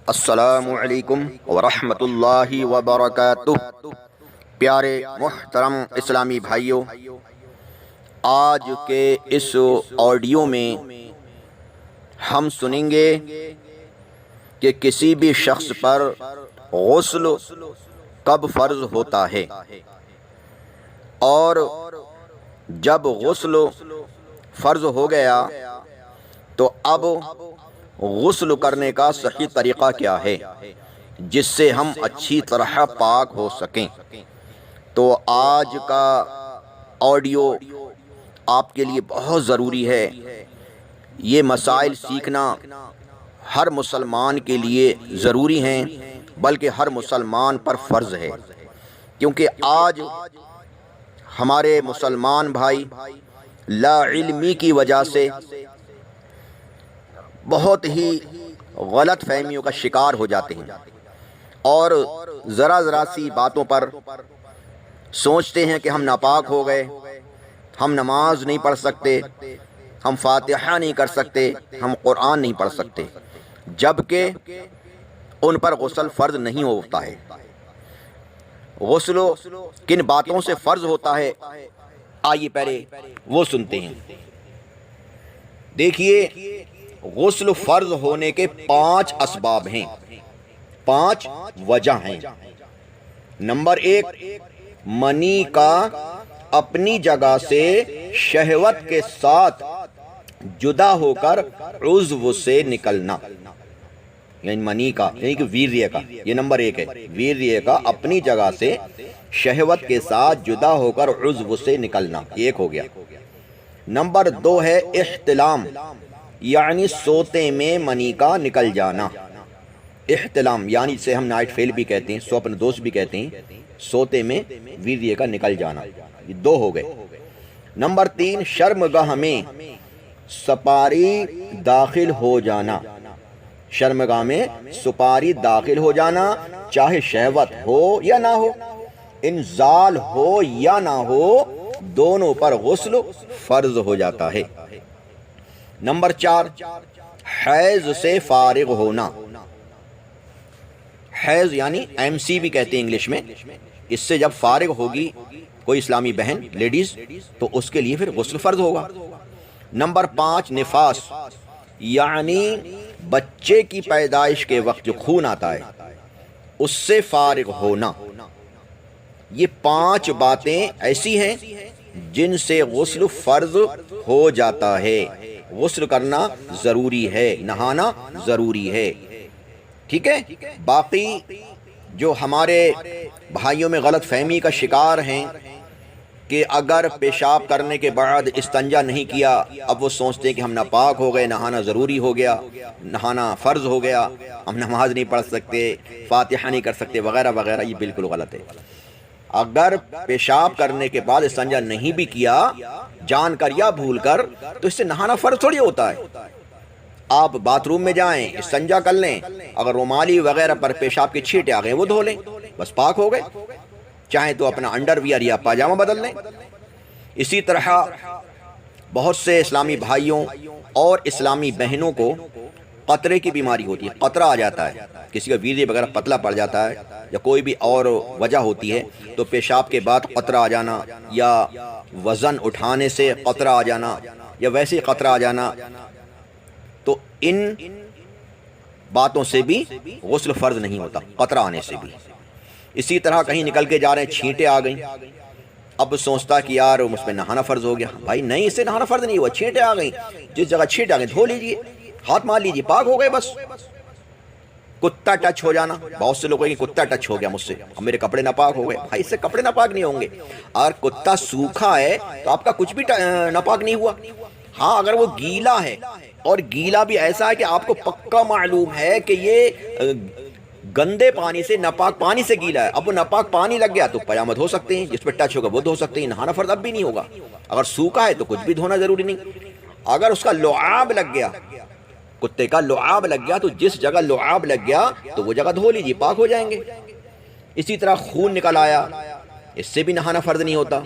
السلام علیکم ورحمۃ اللہ وبرکاتہ۔ پیارے محترم اسلامی بھائیوں، آج کے اس آڈیو میں ہم سنیں گے کہ کسی بھی شخص پر غسل کب فرض ہوتا ہے، اور جب غسل فرض ہو گیا تو اب غسل کرنے کا صحیح طریقہ کیا ہے جس سے ہم اچھی طرح پاک ہو سکیں۔ تو آج کا آڈیو آپ کے لیے بہت ضروری ہے۔ یہ مسائل سیکھنا ہر مسلمان کے لیے ضروری ہیں، بلکہ ہر مسلمان پر فرض ہے، کیونکہ آج ہمارے مسلمان بھائی لا علمی کی وجہ سے بہت ہی غلط فہمیوں کا شکار ہو جاتے ہیں، اور ذرا ذرا سی باتوں پر سوچتے ہیں کہ ہم ناپاک ہو گئے، ہم نماز نہیں پڑھ سکتے، ہم فاتحہ نہیں کر سکتے، ہم قرآن نہیں پڑھ سکتے، جبکہ ان پر غسل فرض نہیں ہوتا ہے۔ غسل کن باتوں سے فرض ہوتا ہے، آئیے پہلے وہ سنتے ہیں۔ دیکھیے، غسل فرض ہونے کے 5 اسباب ہیں، 5 وجہ ہیں۔ نمبر 1، منی کا اپنی جگہ سے شہوت کے ساتھ جدا ہو کر عضو سے نکلنا، یعنی منی کا، یعنی کہ ویریہ کا، یہ نمبر 1 ہے۔ ویریہ کا اپنی جگہ سے شہوت کے ساتھ جدا ہو کر عضو سے نکلنا، یہ ایک ہو گیا۔ نمبر 2 ہے احتلام، یعنی سوتے میں منی کا نکل جانا۔ احتلام یعنی جسے ہم نائٹ فیل بھی کہتے ہیں، سوپن دوش بھی کہتے ہیں، سوتے میں ویریہ کا نکل جانا، یہ 2 ہو گئے۔ نمبر 3، شرمگاہ میں سپاری داخل ہو جانا، شرمگاہ میں سپاری داخل ہو جانا، چاہے شہوت ہو یا نہ ہو، انزال ہو یا نہ ہو، دونوں پر غسل فرض ہو جاتا ہے۔ نمبر 4، حیض سے فارغ ہونا، حیض یعنی MC بھی کہتے ہیں انگلش میں، اس سے جب فارغ ہوگی کوئی اسلامی بہن لیڈیز تو اس کے لیے پھر غسل فرض ہوگا۔ نمبر 5، نفاس، یعنی بچے کی پیدائش کے وقت جو خون آتا ہے اس سے فارغ ہونا۔ یہ 5 باتیں ایسی ہیں جن سے غسل فرض ہو جاتا ہے۔ غسل کرنا ضروری ہے، نہانا ضروری ہے، ٹھیک ہے۔ باقی جو ہمارے بھائیوں میں غلط فہمی کا شکار ہیں کہ اگر پیشاب کرنے کے بعد استنجا نہیں کیا، اب وہ سوچتے ہیں کہ ہم ناپاک ہو گئے، نہانا ضروری ہو گیا، نہانا فرض ہو گیا، ہم نماز نہیں پڑھ سکتے، فاتحہ نہیں کر سکتے، وغیرہ وغیرہ، یہ بالکل غلط ہے۔ اگر پیشاب کرنے کے بعد استنجا نہیں بھی کیا، جان کر یا بھول کر، تو اس سے نہانا فرض تھوڑی ہوتا ہے۔ آپ باتھ روم میں جائیں، استنجا کر لیں، اگر رومالی وغیرہ پر پیشاب کے چھینٹے آ گئے وہ دھو لیں، بس پاک ہو گئے، چاہیں تو اپنا انڈر ویئر یا پاجامہ بدل لیں۔ اسی طرح بہت سے اسلامی بھائیوں اور اسلامی بہنوں کو قطرے کی بیماری ہوتی ہے، قطرہ آ جاتا ہے، کسی کا ویریہ وغیرہ پتلا پڑ جاتا ہے، یا کوئی بھی اور وجہ ہوتی ہے تو پیشاب کے بعد قطرہ آ جانا، یا وزن اٹھانے سے قطرہ آ جانا، یا ویسے ہی قطرہ آ جانا، تو ان باتوں سے بھی غسل فرض نہیں ہوتا، قطرہ آنے سے بھی۔ اسی طرح کہیں نکل کے جا رہے ہیں، چھینٹیں آ گئیں، اب سوچتا کہ یار اس پہ نہانا فرض ہو گیا، بھائی نہیں، اس سے نہانا فرض نہیں ہوا، چھینٹیں آ گئیں، جس جگہ چھینٹیں آ گئیں دھو لیجئے، ہاتھ مار لیجئے، پاک ہو گئے بس۔ کتا ٹچ ہو جانا، بہت سے لوگ کہیں کہ کتا ٹچ ہو گیا مجھ سے، اب میرے کپڑے ناپاک ہو گئے، بھائی اس سے کپڑے ناپاک نہیں ہوں گے۔ اگر کتا سوکھا ہے تو آپ کا کچھ بھی ناپاک نہیں ہوا۔ ہاں، اگر وہ گیلا ہے، اور گیلا بھی ایسا ہے کہ آپ کو پکا معلوم ہے کہ یہ گندے پانی سے، ناپاک پانی سے گیلا ہے، اب وہ ناپاک پانی لگ گیا تو پاجامہ دھو سکتے ہیں، جس پہ ٹچ ہوگا وہ دھو سکتے ہیں، نہانا فرض اب بھی نہیں ہوگا۔ اگر سوکھا ہے تو کچھ بھی دھونا ضروری نہیں۔ اگر اس کا لعاب لگ گیا، کتے کا لعاب لگ گیا، تو جس جگہ لعاب لگ گیا تو وہ جگہ دھو لیجیے، پاک ہو جائیں گے۔ اسی طرح خون نکل آیا، اس سے بھی نہانا فرض نہیں ہوتا۔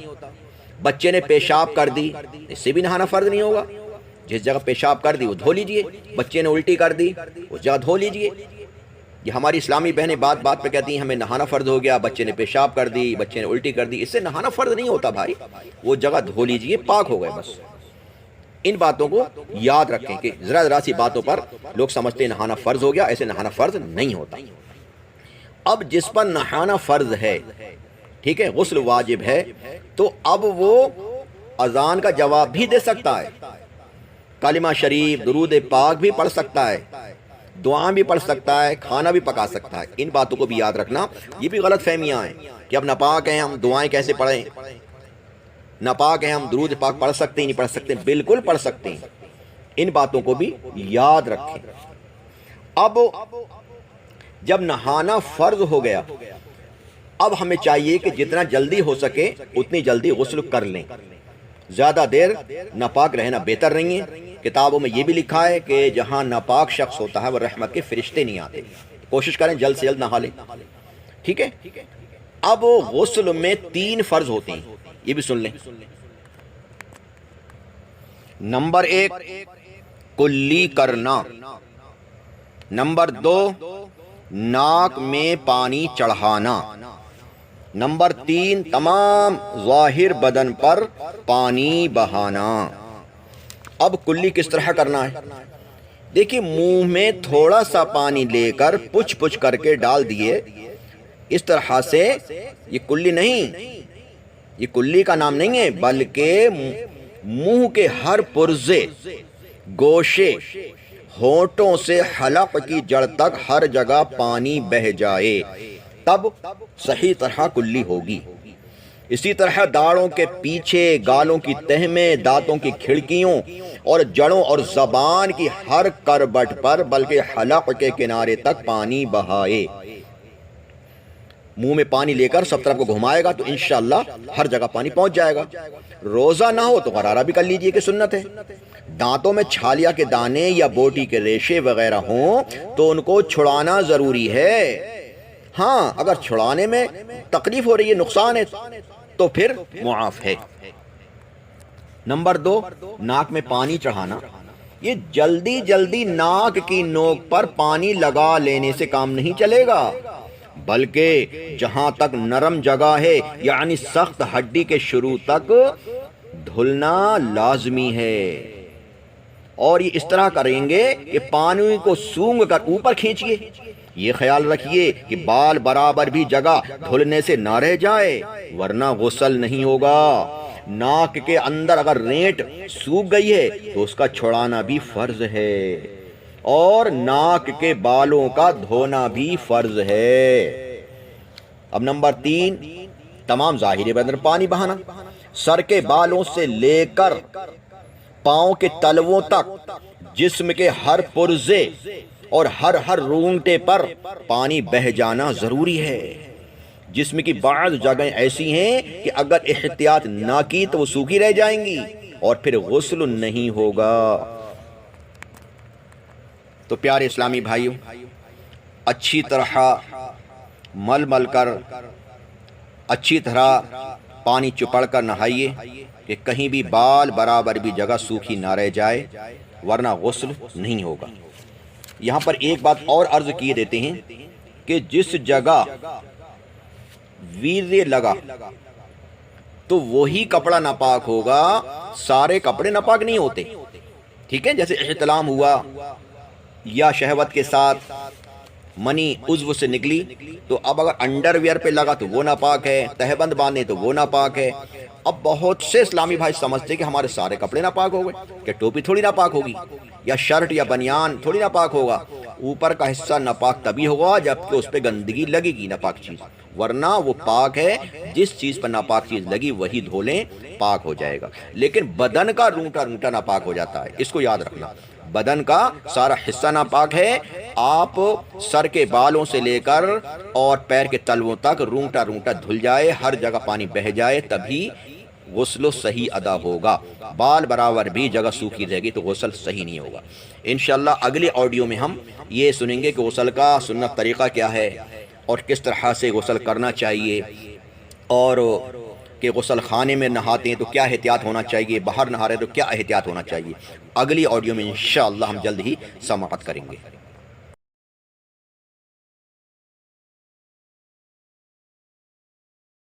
بچے نے پیشاب کر دی، اس سے بھی نہانا فرض نہیں ہوگا۔ جس جگہ پیشاب کر دی وہ دھو لیجئے، بچے نے الٹی کر دی اس جگہ دھو لیجئے۔ یہ ہماری اسلامی بہنیں بات بات پہ کہتی ہیں ہمیں نہانا فرض ہو گیا، بچے نے پیشاب کر دی، بچے نے الٹی کر دی، اس سے نہانا فرض نہیں ہوتا بھائی، وہ جگہ دھو لیجئے، پاک ہو گئے بس۔ ان باتوں کو یاد رکھیں کہ ذرا ذرا سی باتوں پر لوگ سمجھتے ہیں نہانا فرض ہو گیا، ایسے نہانا فرض نہیں ہوتا۔ اب جس پر نہانا فرض ہے، ٹھیک ہے، غسل واجب ہے، تو اب وہ اذان کا جواب بھی دے سکتا ہے، کلمہ شریف، درود پاک بھی پڑھ سکتا ہے، دعا بھی پڑھ سکتا ہے، کھانا بھی پکا سکتا ہے۔ ان باتوں کو بھی یاد رکھنا، یہ بھی غلط فہمیاں ہیں کہ اب ناپاک ہیں ہم دعائیں کیسے پڑھیں، ناپاک ہیں ہم درود پاک پڑھ سکتے ہیں نہیں پڑھ سکتے، بالکل پڑھ سکتے ہیں۔ ان باتوں کو بھی یاد رکھیں۔ اب جب نہانا فرض ہو گیا، اب ہمیں چاہیے کہ جتنا جلدی ہو سکے اتنی جلدی غسل کر لیں، زیادہ دیر ناپاک رہنا بہتر نہیں ہے۔ کتابوں میں یہ بھی لکھا ہے کہ جہاں ناپاک شخص ہوتا ہے وہ رحمت کے فرشتے نہیں آتے، کوشش کریں جلد سے جلد نہا لیں، ٹھیک ہے۔ اب غسل میں 3 فرض ہوتے ہیں، یہ بھی سن لیں۔ نمبر 1 کلی کرنا، نمبر 2 ناک میں پانی چڑھانا، نمبر 3 تمام ظاہر بدن پر پانی بہانا۔ اب کلی کس طرح کرنا ہے؟ دیکھیں، منہ میں تھوڑا سا پانی لے کر پچھ پچھ کر کے ڈال دیے، اس طرح سے، یہ کلی نہیں، یہ کلی کا نام نہیں ہے، بلکہ منہ کے ہر پرزے، گوشے، ہونٹوں سے حلق کی جڑ تک ہر جگہ پانی بہہ جائے، تب صحیح طرح کلی ہوگی۔ اسی طرح داڑھوں کے پیچھے، گالوں کی تہ میں، دانتوں کی کھڑکیوں اور جڑوں اور زبان کی ہر کربٹ پر بلکہ حلق کے کنارے تک پانی بہائے۔ منہ میں پانی لے کر سب طرف کو گھمائے گا تو انشاءاللہ ہر جگہ پانی پہنچ جائے گا۔ روزہ نہ ہو تو غرارہ بھی کر لیجئے کہ سنت ہے۔ دانتوں میں چھالیا کے دانے یا بوٹی کے ریشے وغیرہ ہوں تو ان کو چھڑانا ضروری ہے۔ ہاں، اگر چھڑانے میں تکلیف ہو رہی ہے، نقصان ہے، تو پھر معاف ہے۔ نمبر 2 ناک میں پانی چڑھانا، یہ جلدی جلدی ناک کی نوک پر پانی لگا لینے سے کام نہیں چلے گا، بلکہ جہاں تک نرم جگہ ہے یعنی سخت ہڈی کے شروع تک دھلنا لازمی ہے، اور یہ اس طرح کریں گے کہ پانی کو سونگھ کر اوپر کھینچیے۔ یہ خیال رکھیے کہ بال برابر بھی جگہ دھلنے سے نہ رہ جائے، ورنہ غسل نہیں ہوگا۔ ناک کے اندر اگر رینٹ سوکھ گئی ہے تو اس کا چھڑانا بھی فرض ہے، اور ناک کے بالوں کا دھونا بھی فرض ہے۔ اب نمبر 3 تمام ظاہری بدن پانی بہانا، سر کے بالوں سے لے کر پاؤں کے تلووں تک جسم کے ہر پرزے اور ہر رونگٹے پر پانی بہہ جانا ضروری ہے۔ جسم کی بعض جگہیں ایسی ہیں کہ اگر احتیاط نہ کی تو وہ سوکھی رہ جائیں گی اور پھر غسل نہیں ہوگا۔ تو پیارے اسلامی بھائیوں، اچھی طرح مل مل کر، اچھی طرح پانی چپڑ کر نہائیے کہ کہیں بھی بال برابر بھی جگہ سوکھی نہ رہ جائے، ورنہ غسل نہیں ہوگا۔ یہاں پر ایک بات اور عرض کیے دیتے ہیں کہ جس جگہ ویزے لگا تو وہی کپڑا ناپاک ہوگا، سارے کپڑے ناپاک نہیں ہوتے، ٹھیک ہے۔ جیسے احتلام ہوا یا شہوت کے ساتھ منی عضو سے نکلی تو اب اگر انڈر ویئر پہ لگا تو وہ ناپاک ہے، تہبند باندھے تو وہ ناپاک ہے۔ اب بہت سے اسلامی بھائی سمجھتے ہیں کہ ہمارے سارے کپڑے ناپاک ہو گئے، کہ ٹوپی تھوڑی ناپاک ہوگی، یا شرٹ یا بنیان تھوڑی ناپاک ہوگا۔ اوپر کا حصہ ناپاک تبھی ہوگا جبکہ اس پہ گندگی لگے گی، ناپاک چیز، ورنہ وہ پاک ہے۔ جس چیز پر ناپاک چیز لگی وہی دھو لیں، پاک ہو جائے گا۔ لیکن بدن کا رونٹا رونٹا ناپاک ہو جاتا ہے، اس کو یاد رکھنا، بدن کا سارا حصہ ناپاک ہے۔ آپ سر کے بالوں سے لے کر اور پیر کے تلووں تک رونٹا رونٹا دھل جائے، ہر جگہ پانی بہہ جائے، تبھی غسل صحیح ادا ہوگا۔ بال برابر بھی جگہ سوکھی رہے گی تو غسل صحیح نہیں ہوگا۔ انشاءاللہ اگلے آڈیو میں ہم یہ سنیں گے کہ غسل کا سنت طریقہ کیا ہے اور کس طرح سے غسل کرنا چاہیے، اور کہ غسل خانے میں نہاتے ہیں تو کیا احتیاط ہونا چاہیے، باہر نہا رہے تو کیا احتیاط ہونا چاہیے۔ اگلی آڈیو میں انشاءاللہ ہم جلد ہی سماعت کریں گے۔